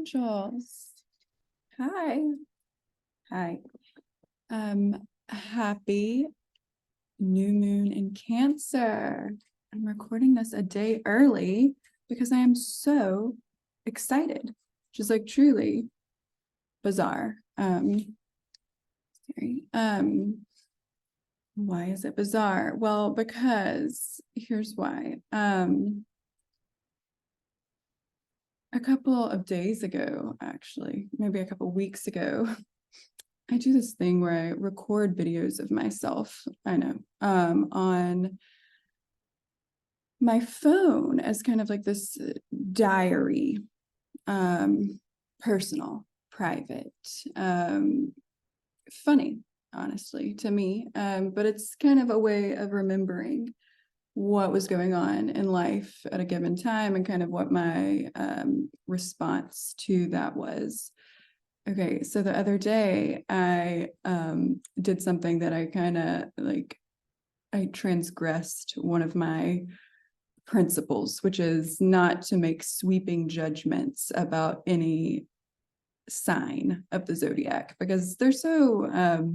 angels. Hi. Hi. Happy new moon in Cancer. I'm recording this a day early because I am so excited, which is like truly bizarre. Why is it bizarre? Well, because here's why. A couple of days ago, actually, maybe a couple weeks ago, I do this thing where I record videos of myself, on my phone as kind of like this diary, personal, private, funny, honestly, to me. But it's kind of a way of remembering what was going on in life at a given time and kind of what my response to that was. Okay, so the other day I did something that I transgressed one of my principles, which is not to make sweeping judgments about any sign of the zodiac because they're so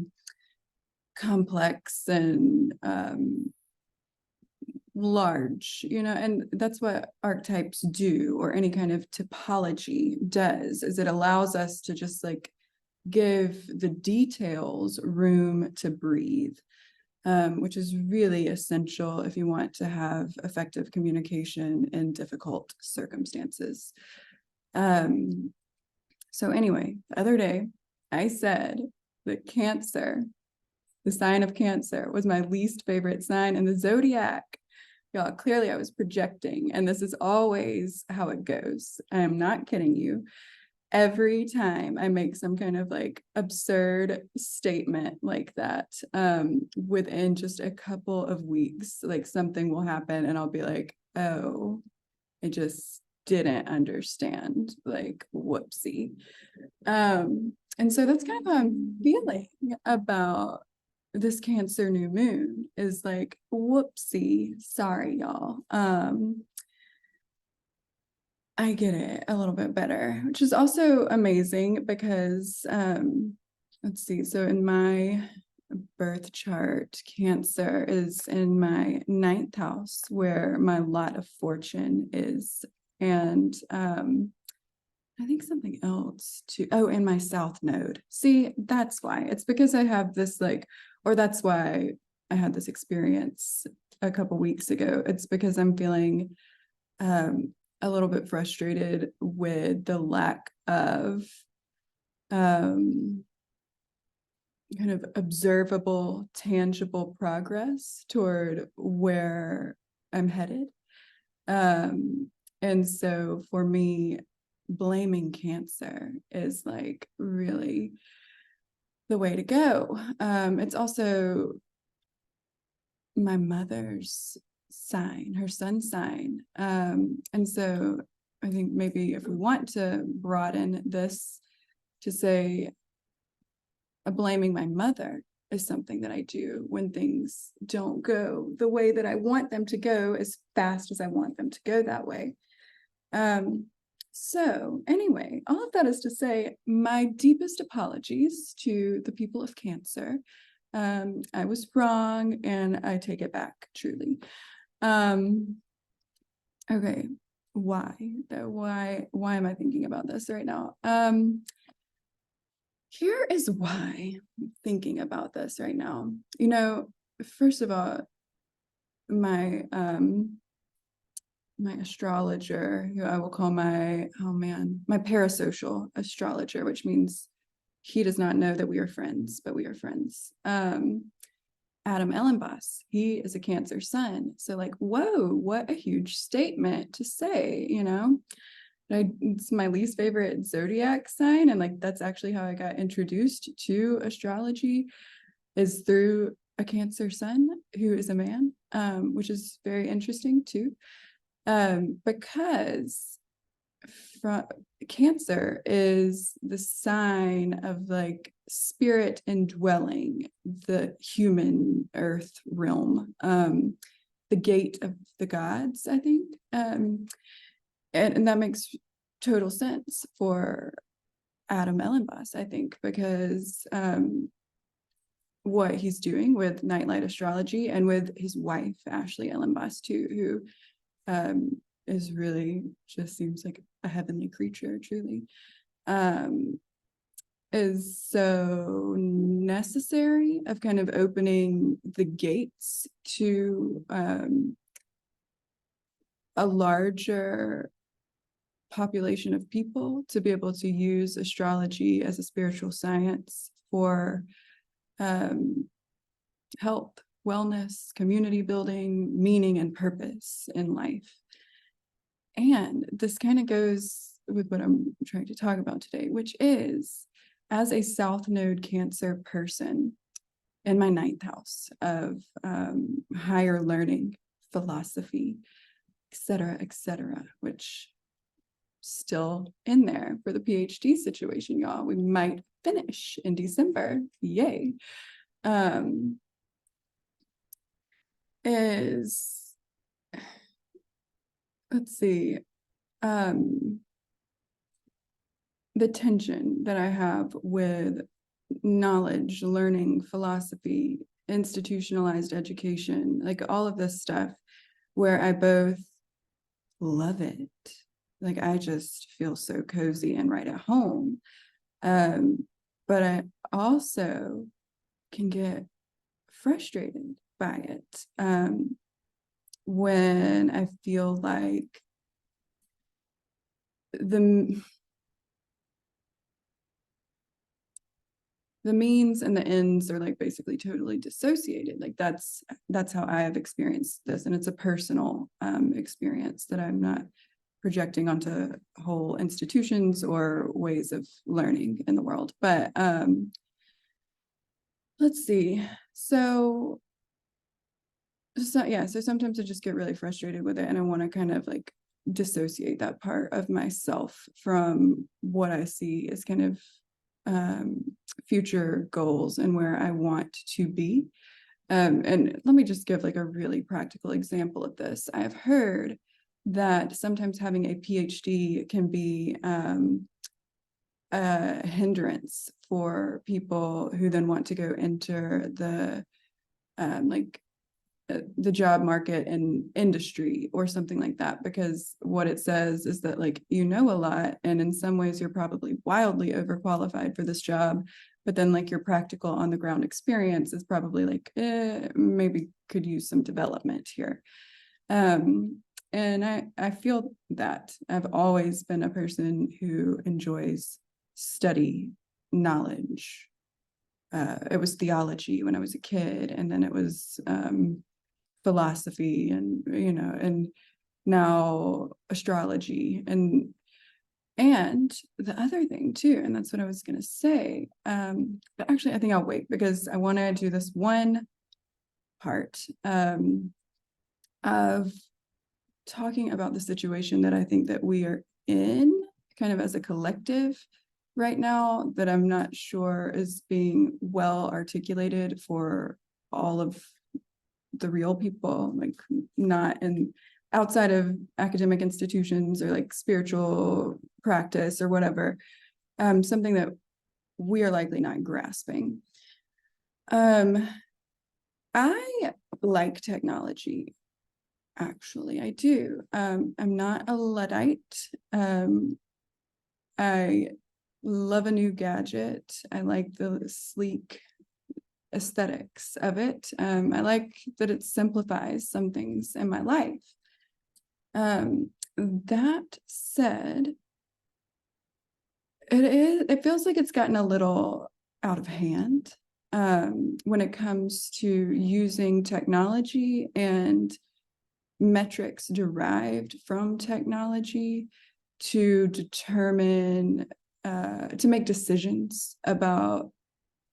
complex and large, and that's what archetypes do, or any kind of typology does, is it allows us to just like give the details room to breathe, which is really essential if you want to have effective communication in difficult circumstances. So anyway, the other day I said that Cancer, the sign of Cancer, was my least favorite sign in the zodiac. Y'all, clearly I was projecting, and this is always how it goes. I am not kidding you. Every time I make some kind of like absurd statement like that, within just a couple of weeks, like something will happen and I'll be like, oh, I just didn't understand, like whoopsie. And so that's kind of how I'm feeling about this Cancer new moon, is like, whoopsie, sorry y'all. I get it a little bit better, which is also amazing because let's see, so in my birth chart, Cancer is in my 9th house where my lot of fortune is, and I think something else too. Oh, in my south node. See, that's why. It's because I have this or that's why I had this experience a couple weeks ago. It's because I'm feeling a little bit frustrated with the lack of kind of observable, tangible progress toward where I'm headed. And so for me, blaming Cancer is like really the way to go. It's also my mother's sign, her sun sign. And so I think maybe if we want to broaden this to say, blaming my mother is something that I do when things don't go the way that I want them to go, as fast as I want them to go that way. So anyway, all of that is to say, my deepest apologies to the people of Cancer. I was wrong and I take it back, truly. Okay, why am I thinking about this right now? Here is why I'm thinking about this right now. First of all, my my astrologer, who I will call my parasocial astrologer, which means he does not know that we are friends, but we are friends. Adam Ellenboss, he is a Cancer sun. So like, whoa, what a huge statement to say, it's my least favorite zodiac sign. And like, that's actually how I got introduced to astrology, is through a Cancer sun who is a man, which is very interesting too. Because Cancer is the sign of like spirit indwelling the human earth realm, the gate of the gods, I think. And that makes total sense for Adam Ellenboss, I think, because what he's doing with Nightlight Astrology and with his wife, Ashley Ellenboss, too, who is really just seems like a heavenly creature, truly, is so necessary of kind of opening the gates to a larger population of people to be able to use astrology as a spiritual science for health, wellness, community building, meaning, and purpose in life. And this kind of goes with what I'm trying to talk about today, which is, as a South Node Cancer person in my 9th house of higher learning, philosophy, et cetera, which still in there for the PhD situation, y'all. We might finish in December. Yay. Is, let's see, the tension that I have with knowledge, learning, philosophy, institutionalized education, like all of this stuff, where I both love it. Like I just feel so cozy and right at home. But I also can get frustrated by it when I feel like the means and the ends are like basically totally dissociated. Like that's how I have experienced this, and it's a personal experience that I'm not projecting onto whole institutions or ways of learning in the world. But let's see. So sometimes I just get really frustrated with it, and I want to kind of like dissociate that part of myself from what I see as kind of future goals and where I want to be. And let me just give like a really practical example of this. I've heard that sometimes having a PhD can be a hindrance for people who then want to go enter the job market and industry or something like that, because what it says is that like you know a lot, and in some ways you're probably wildly overqualified for this job, but then like your practical on the ground experience is probably like maybe could use some development here. And I feel that I've always been a person who enjoys study, knowledge. It was theology when I was a kid, and then it was philosophy, and and now astrology, and the other thing too, and that's what I was going to say, but actually I think I'll wait because I want to do this one part of talking about the situation that I think that we are in kind of as a collective right now, that I'm not sure is being well articulated for all of the real people, like not in outside of academic institutions or like spiritual practice or whatever, something that we are likely not grasping. I like technology, actually, I do. I'm not a Luddite. I love a new gadget. I like the sleek aesthetics of it. I like that it simplifies some things in my life. That said, it feels like it's gotten a little out of hand when it comes to using technology and metrics derived from technology to determine, to make decisions about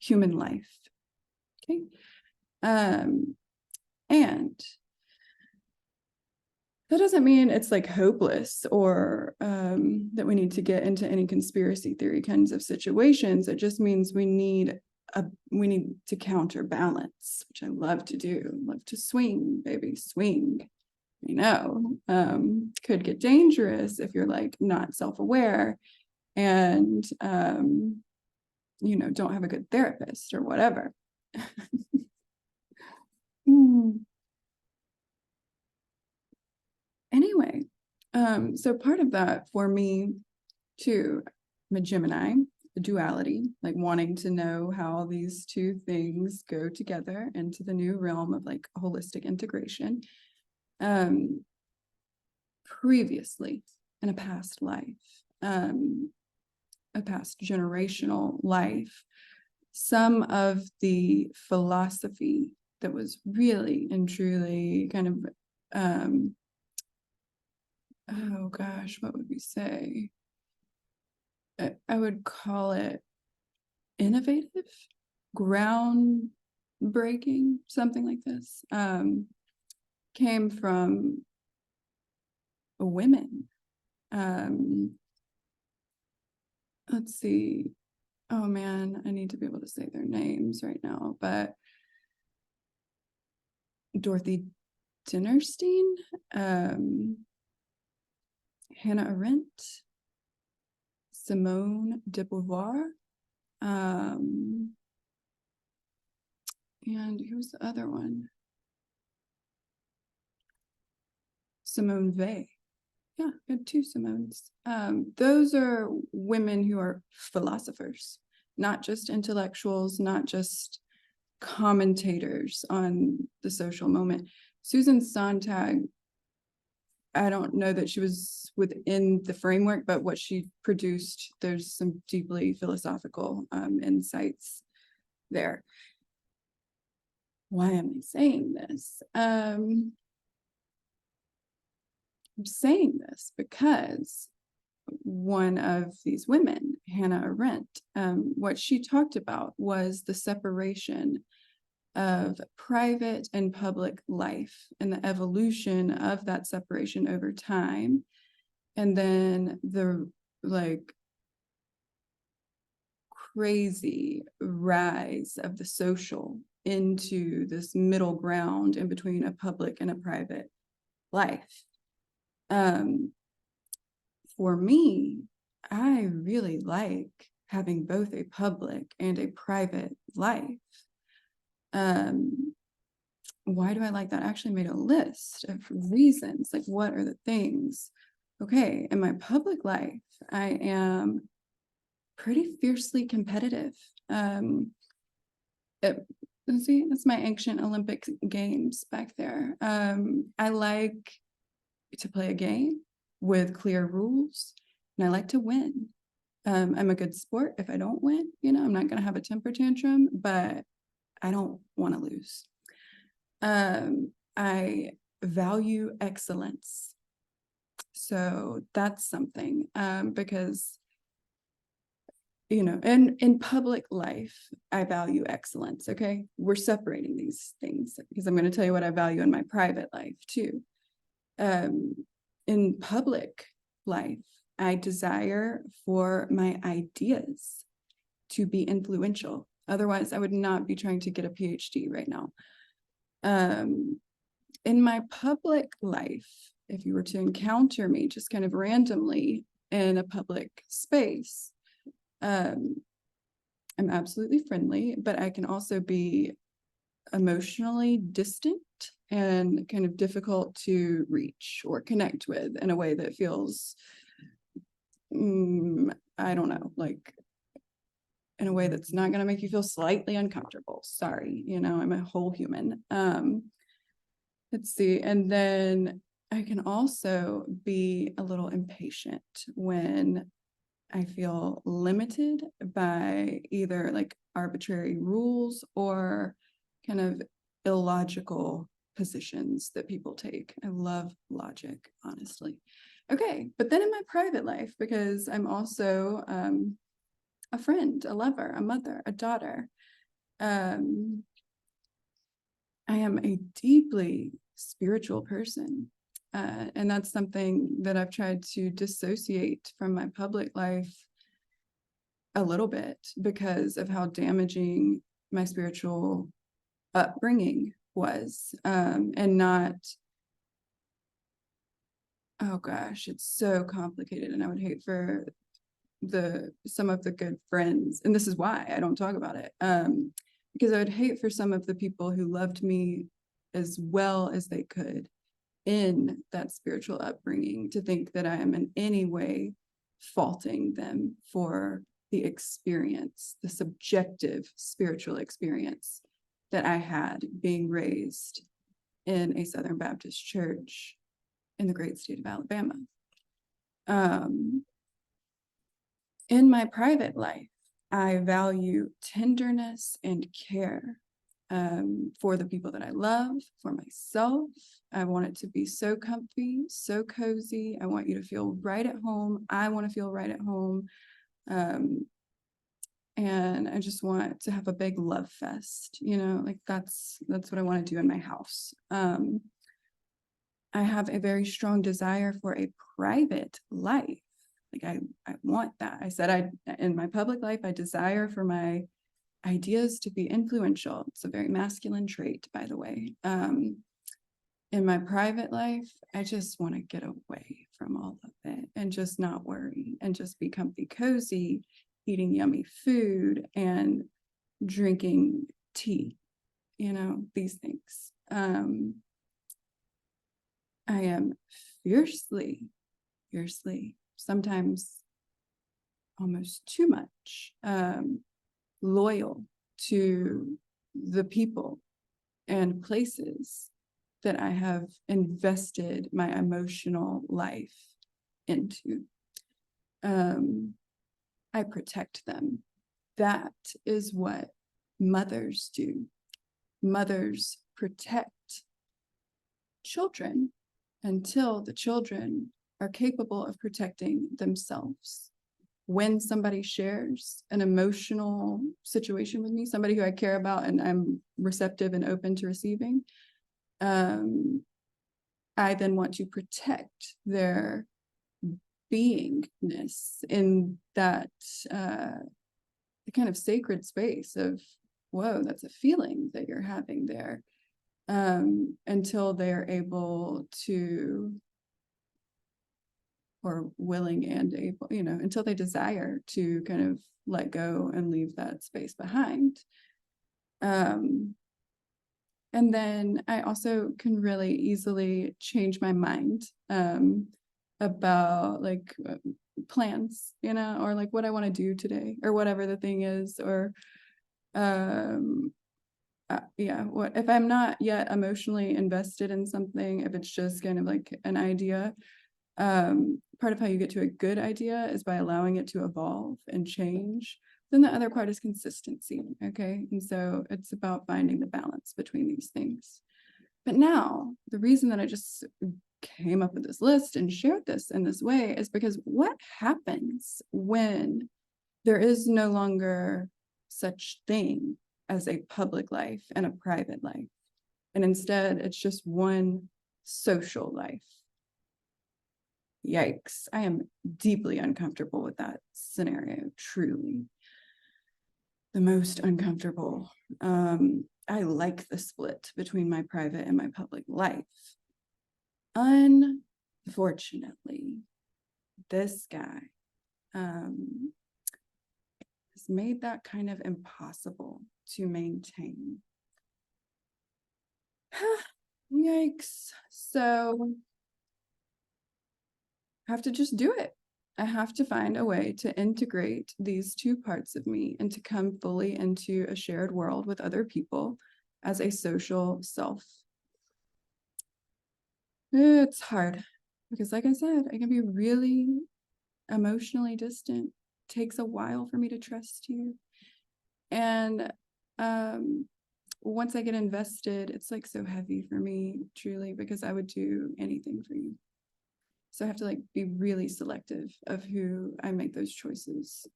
human life. Okay. And that doesn't mean it's like hopeless or that we need to get into any conspiracy theory kinds of situations. It just means we need to counterbalance, which I love to do. Love to swing, baby, swing. could get dangerous if you're like not self-aware and, don't have a good therapist or whatever. Anyway, so part of that for me too, I'm a Gemini, the duality, like wanting to know how these two things go together into the new realm of like holistic integration. Previously in a past life, a past generational life, some of the philosophy that was really and truly kind of, oh gosh, what would we say? I would call it innovative, groundbreaking, something like this, came from women. Let's see. Oh man, I need to be able to say their names right now, but Dorothy Dinnerstein, Hannah Arendt, Simone de Beauvoir, and who's the other one? Simone Weil. Yeah, we had two Simones. Those are women who are philosophers, not just intellectuals, not just commentators on the social moment. Susan Sontag, I don't know that she was within the framework, but what she produced, there's some deeply philosophical insights there. Why am I saying this? I'm saying this because one of these women, Hannah Arendt, what she talked about was the separation of private and public life and the evolution of that separation over time. And then the like crazy rise of the social into this middle ground in between a public and a private life. For me, I really like having both a public and a private life. Why do I like that? I actually made a list of reasons, like what are the things? Okay, in my public life, I am pretty fiercely competitive. See, that's my ancient Olympic games back there. I like to play a game with clear rules, and I like to win. I'm a good sport. If I don't win, I'm not going to have a temper tantrum, but I don't want to lose. I value excellence. So that's something, because, in public life, I value excellence. Okay. We're separating these things because I'm going to tell you what I value in my private life too. In public life, I desire for my ideas to be influential. Otherwise, I would not be trying to get a PhD right now. In my public life, if you were to encounter me just kind of randomly in a public space, I'm absolutely friendly, but I can also be emotionally distant and kind of difficult to reach or connect with in a way that feels, I don't know, like in a way that's not going to make you feel slightly uncomfortable. Sorry, I'm a whole human. Let's see. And then I can also be a little impatient when I feel limited by either like arbitrary rules or kind of illogical positions that people take. I love logic, honestly. Okay, but then in my private life, because I'm also a friend, a lover, a mother, a daughter, I am a deeply spiritual person. And that's something that I've tried to dissociate from my public life a little bit because of how damaging my spiritual upbringing was, and not oh gosh, it's so complicated, and I would hate for some of the good friends, and this is why I don't talk about it, because I would hate for some of the people who loved me as well as they could in that spiritual upbringing to think that I am in any way faulting them for the experience, the subjective spiritual experience that I had being raised in a Southern Baptist church in the great state of Alabama. In my private life, I value tenderness and care for the people that I love, for myself. I want it to be so comfy, so cozy. I want you to feel right at home. I want to feel right at home. And I just want to have a big love fest, like that's what I want to do in my house. I have a very strong desire for a private life. Like I want that. I said in my public life, I desire for my ideas to be influential. It's a very masculine trait, by the way. In my private life, I just want to get away from all of it and just not worry and just be comfy, cozy, eating yummy food and drinking tea, these things. I am fiercely, sometimes almost too much, loyal to the people and places that I have invested my emotional life into. I protect them. That is what mothers do. Mothers protect children until the children are capable of protecting themselves. When somebody shares an emotional situation with me, somebody who I care about and I'm receptive and open to receiving, I then want to protect their beingness in that kind of sacred space of, whoa, that's a feeling that you're having there, until they're able to, or willing and able, until they desire to kind of let go and leave that space behind. And then I also can really easily change my mind about like plans, or like what I want to do today or whatever the thing is, or what if I'm not yet emotionally invested in something, if it's just kind of like an idea. Part of how you get to a good idea is by allowing it to evolve and change. Then the other part is consistency. Okay. And so it's about finding the balance between these things. But now the reason that I just came up with this list and shared this in this way is because what happens when there is no longer such thing as a public life and a private life, and instead it's just one social life? Yikes, I am deeply uncomfortable with that scenario, truly. The most uncomfortable. I like the split between my private and my public life. Unfortunately, this guy has made that kind of impossible to maintain. Yikes. So I have to just do it. I have to find a way to integrate these two parts of me and to come fully into a shared world with other people as a social self. It's hard because, like I said, I can be really emotionally distant. It takes a while for me to trust you. And once I get invested, it's like so heavy for me, truly, because I would do anything for you. So I have to like be really selective of who I make those choices.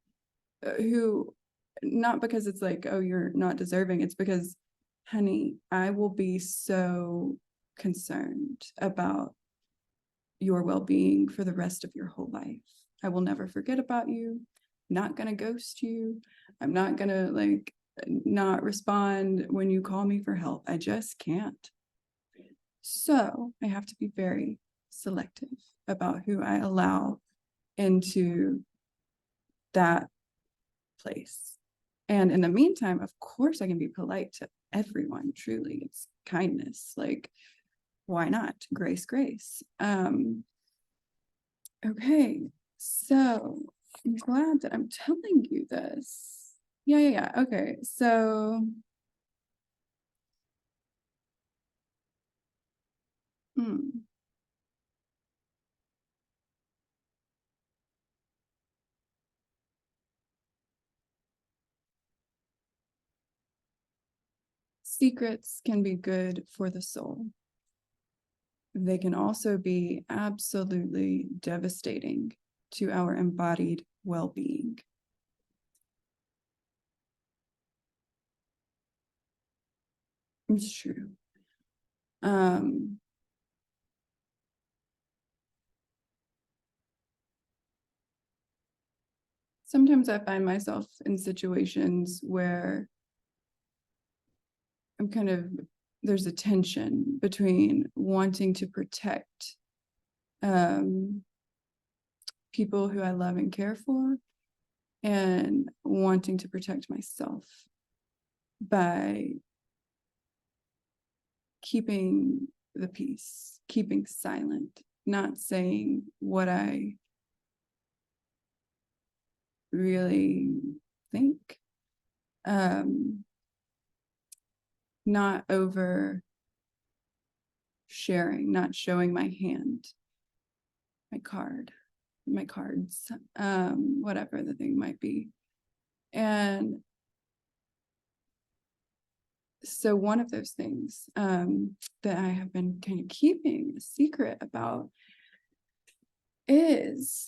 Who, not because it's like, oh, you're not deserving. It's because, honey, I will be so concerned about your well-being for the rest of your whole life. I will never forget about you. I'm not gonna ghost you. I'm not gonna like not respond when you call me for help. I just can't. So I have to be very selective. about who I allow into that place. And in the meantime, of course, I can be polite to everyone. Truly, it's kindness. Like, why not? Grace, grace. Okay, so I'm glad that I'm telling you this. Yeah. Okay, so secrets can be good for the soul. They can also be absolutely devastating to our embodied well-being. It's true. Sometimes I find myself in situations where I'm kind of, there's a tension between wanting to protect people who I love and care for and wanting to protect myself by keeping the peace, keeping silent, not saying what I really think, not over sharing, not showing my hand, my cards, whatever the thing might be. And so one of those things that I have been kind of keeping a secret about is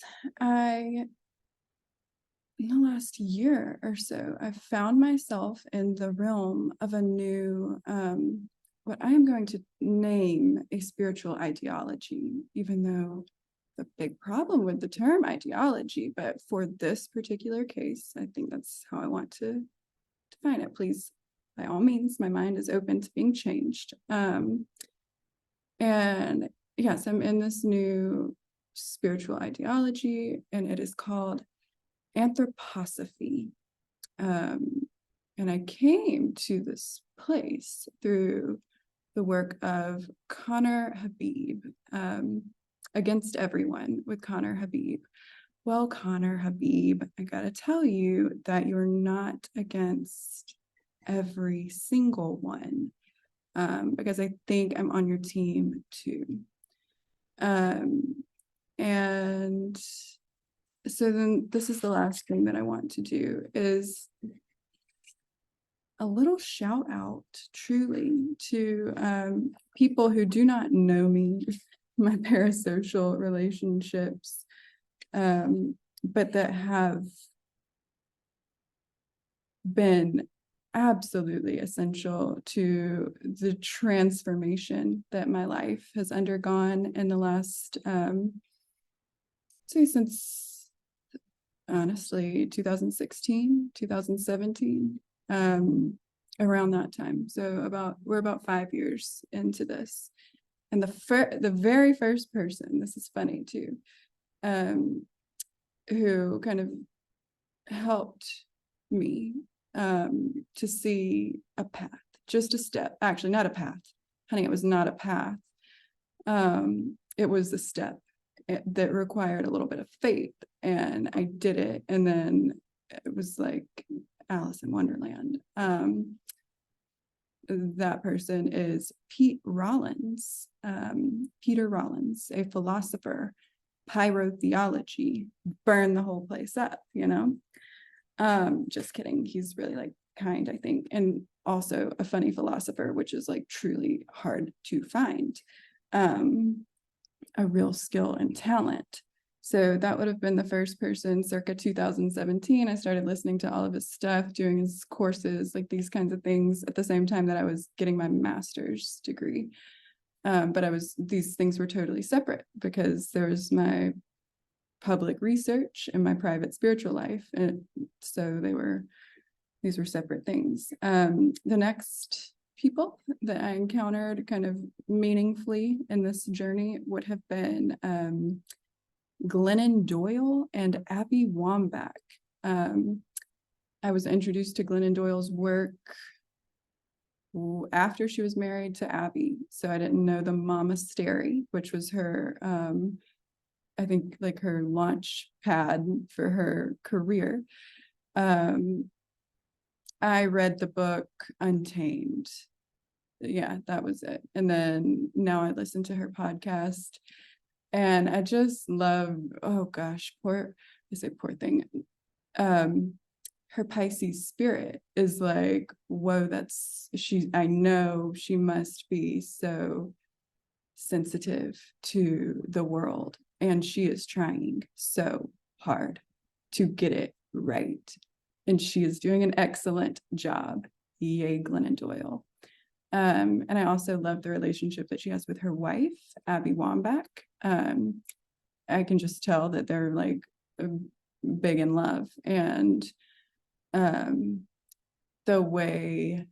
in the last year or so, I've found myself in the realm of a new, what I am going to name a spiritual ideology, even though the big problem with the term ideology, but for this particular case, I think that's how I want to define it. Please, by all means, my mind is open to being changed. And yes, I'm in this new spiritual ideology, and it is called anthroposophy. And I came to this place through the work of Connor Habib, Against Everyone with Connor Habib. Well, Connor Habib, I gotta tell you that you're not against every single one, because I think I'm on your team too. And so then this is the last thing that I want to do is a little shout out truly to people who do not know me, my parasocial relationships, but that have been absolutely essential to the transformation that my life has undergone in the last, say since honestly 2016, 2017, around that time. So we're about 5 years into this. And the very first person, this is funny too, who kind of helped me to see a path, just a step, actually not a path, honey, it was not a path. It was a step that required a little bit of faith, and I did it. And then it was like Alice in Wonderland. That person is Peter Rollins, a philosopher, pyrotheology, burn the whole place up, just kidding. He's really like kind, I think, and also a funny philosopher, which is like truly hard to find, a real skill and talent. So that would have been the first person circa 2017. I started listening to all of his stuff, doing his courses, like these kinds of things at the same time that I was getting my master's degree. But these things were totally separate because there was my public research and my private spiritual life. And so these were separate things. The next people that I encountered kind of meaningfully in this journey would have been Glennon Doyle and Abby Wambach. I was introduced to Glennon Doyle's work after she was married to Abby. So I didn't know the Momastery, which was her, I think like her launch pad for her career. I read the book Untamed. Yeah, that was it. And then now I listen to her podcast and I just love, oh gosh, I say poor thing. Her Pisces spirit is like, whoa, I know she must be so sensitive to the world. And she is trying so hard to get it right. And she is doing an excellent job. Yay, Glennon Doyle. And I also love the relationship that she has with her wife, Abby Wambach. I can just tell that they're like big in love. And the way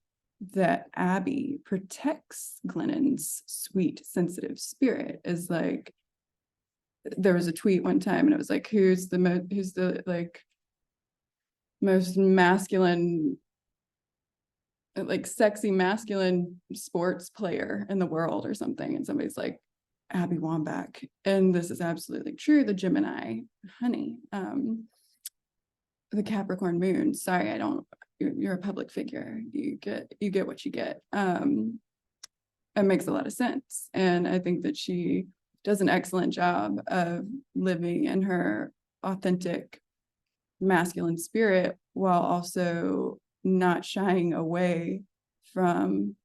that Abby protects Glennon's sweet, sensitive spirit is like, there was a tweet one time and it was like, who's the like most masculine, like sexy masculine sports player in the world or something. And somebody's like, Abby Wambach. And this is absolutely true. The Gemini honey, the Capricorn moon. Sorry, you're a public figure. You get what you get. It makes a lot of sense. And I think that she does an excellent job of living in her authentic masculine spirit while also not shying away from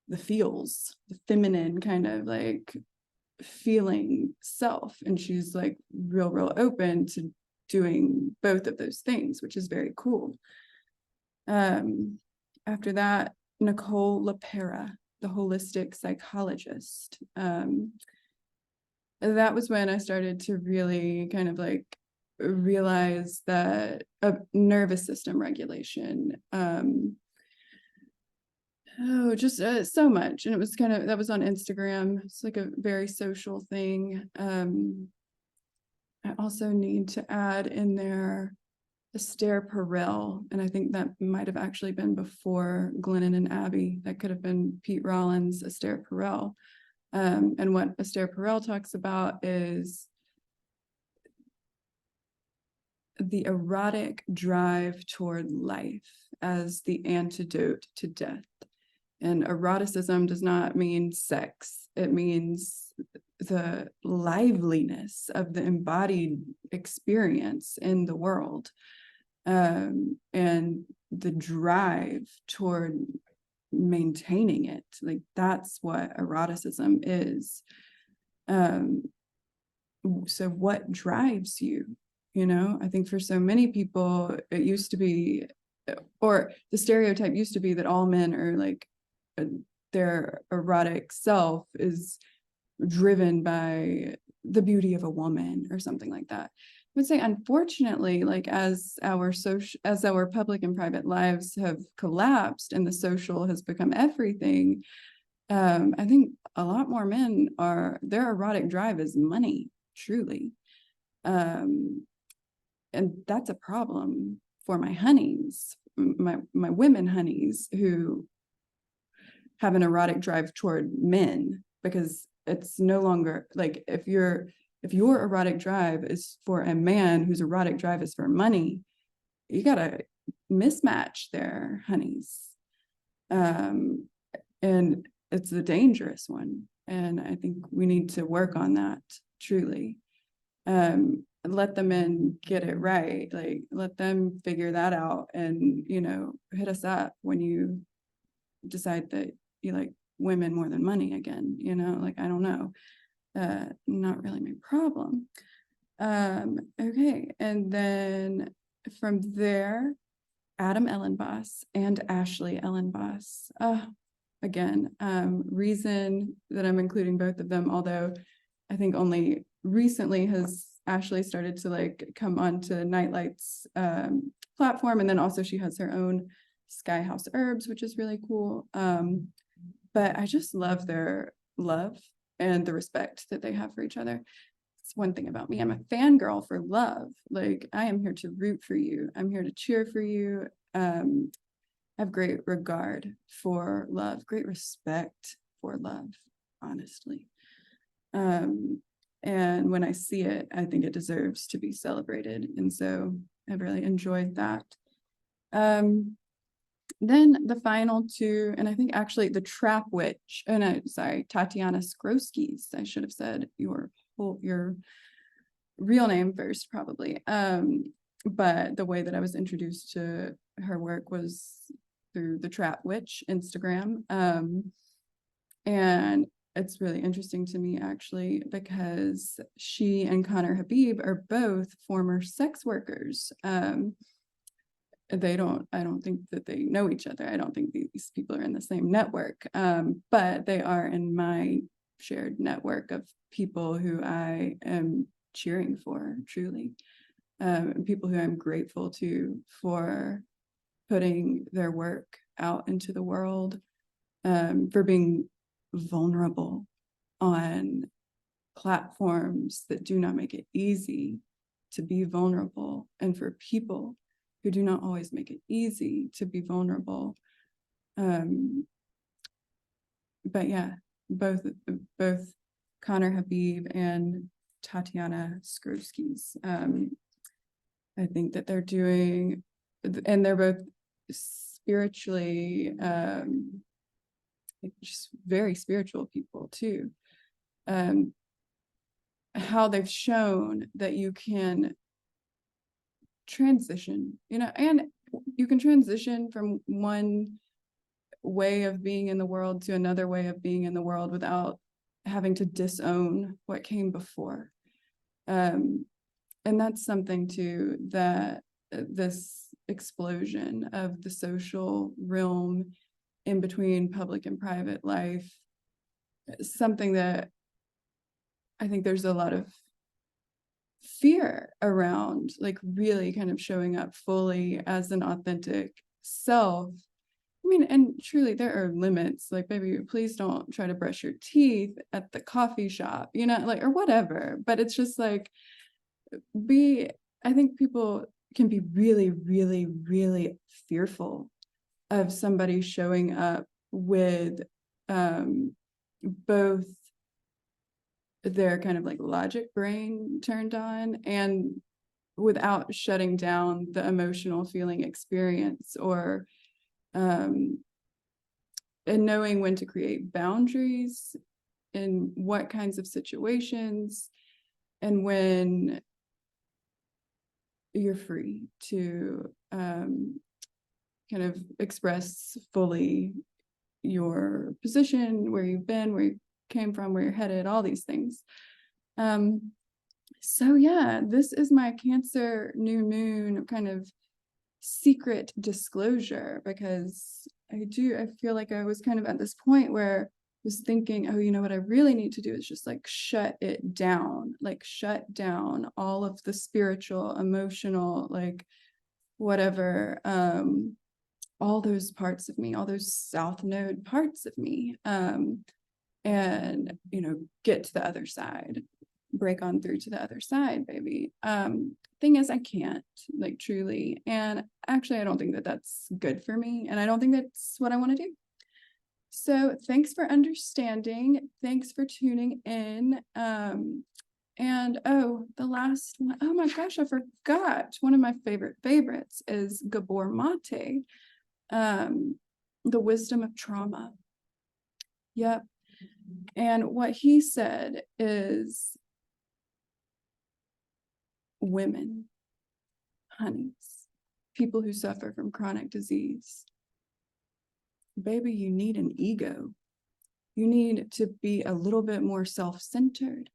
the feels, the feminine kind of like feeling self. And she's like real open to doing both of those things, which is very cool. After that, Nicole LaPera, the holistic psychologist. That was when I started to really kind of like realize that nervous system regulation, just so much. And it was that was on Instagram. It's like a very social thing. I also need to add in there Esther Perel, and I think that might have actually been before Glennon and Abby. That could have been Pete Rollins, Esther Perel. And what Esther Perel talks about is the erotic drive toward life as the antidote to death. And eroticism does not mean sex. It means the liveliness of the embodied experience in the world, and the drive toward maintaining it. Like that's what eroticism is. So what drives you? You know, I think for so many people, it used to be, or the stereotype used to be that all men are like, their erotic self is driven by the beauty of a woman or something like that. I would say, unfortunately, like as our public and private lives have collapsed and the social has become everything, I think a lot more men their erotic drive is money, truly. And that's a problem for my honeys, my women honeys who have an erotic drive toward men, because it's no longer like if your erotic drive is for a man whose erotic drive is for money, you gotta mismatch their honeys. And it's a dangerous one. And I think we need to work on that truly. Let the men get it right. Like let them figure that out and, hit us up when you decide that you like women more than money again, like, I don't know, not really my problem. Okay. And then from there, Adam Ellenboss and Ashley Ellenboss. Again, reason that I'm including both of them, although I think only recently has Ashley started to like come onto Nightlight's platform. And then also she has her own Sky House Herbs, which is really cool. But I just love their love and the respect that they have for each other. It's one thing about me. I'm a fangirl for love. Like, I am here to root for you. I'm here to cheer for you. I have great regard for love, great respect for love, honestly. And when I see it, I think it deserves to be celebrated. And so I've really enjoyed that. Then the final two, and I think actually the Trap Witch, oh no, sorry, Tatiana Skrowski's, I should have said your real name first, probably. But the way that I was introduced to her work was through the Trap Witch Instagram. And it's really interesting to me, actually, because she and Connor Habib are both former sex workers. I don't think that they know each other. I don't think these people are in the same network, but they are in my shared network of people who I am cheering for, truly. People who I'm grateful to for putting their work out into the world, for being vulnerable on platforms that do not make it easy to be vulnerable, and for people who do not always make it easy to be vulnerable. But yeah, both Connor Habib and Tatiana Skrowski's, I think that they're doing, and they're both spiritually, just very spiritual people too. How they've shown that you can transition, and you can transition from one way of being in the world to another way of being in the world without having to disown what came before. And that's something too, that this explosion of the social realm in between public and private life, something that I think there's a lot of fear around, like really kind of showing up fully as an authentic self. I mean, and truly there are limits, like, baby, please don't try to brush your teeth at the coffee shop, like, or whatever. But it's just like, I think people can be really, really, really fearful of somebody showing up with both their kind of like logic brain turned on and without shutting down the emotional feeling experience, or and knowing when to create boundaries in what kinds of situations, and when you're free to kind of express fully your position, where you've been, where you came from, where you're headed, all these things. So yeah, this is my Cancer new moon kind of secret disclosure, because I feel like I was kind of at this point where I was thinking, oh, what I really need to do is just like shut it down, like shut down all of the spiritual, emotional, like whatever, all those parts of me, all those South Node parts of me, and get to the other side, break on through to the other side, baby. Thing is, I can't, like, truly, and actually I don't think that that's good for me, and I don't think that's what I want to do. So thanks for understanding, thanks for tuning in. And the last one, oh my gosh, I forgot, one of my favorites is Gabor Mate, The Wisdom of Trauma. Yep. And what he said is, women, honeys, people who suffer from chronic disease, baby, you need an ego. You need to be a little bit more self-centered.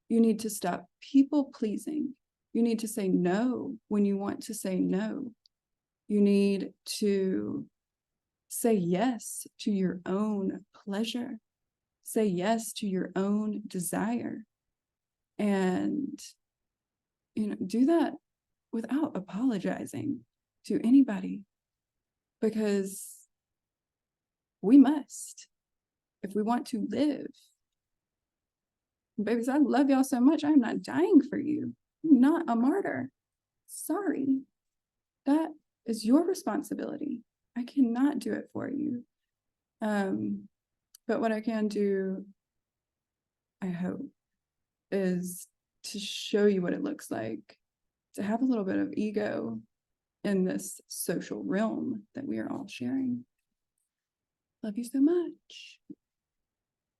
You need to stop people pleasing. You need to say no when you want to say no. You need to say yes to your own pleasure. Say yes to your own desire. And, do that without apologizing to anybody. because we must, if we want to live. Babies, I love y'all so much. I'm not dying for you. I'm not a martyr. Sorry. That is your responsibility. I cannot do it for you. But what I can do, I hope, is to show you what it looks like to have a little bit of ego in this social realm that we are all sharing. Love you so much.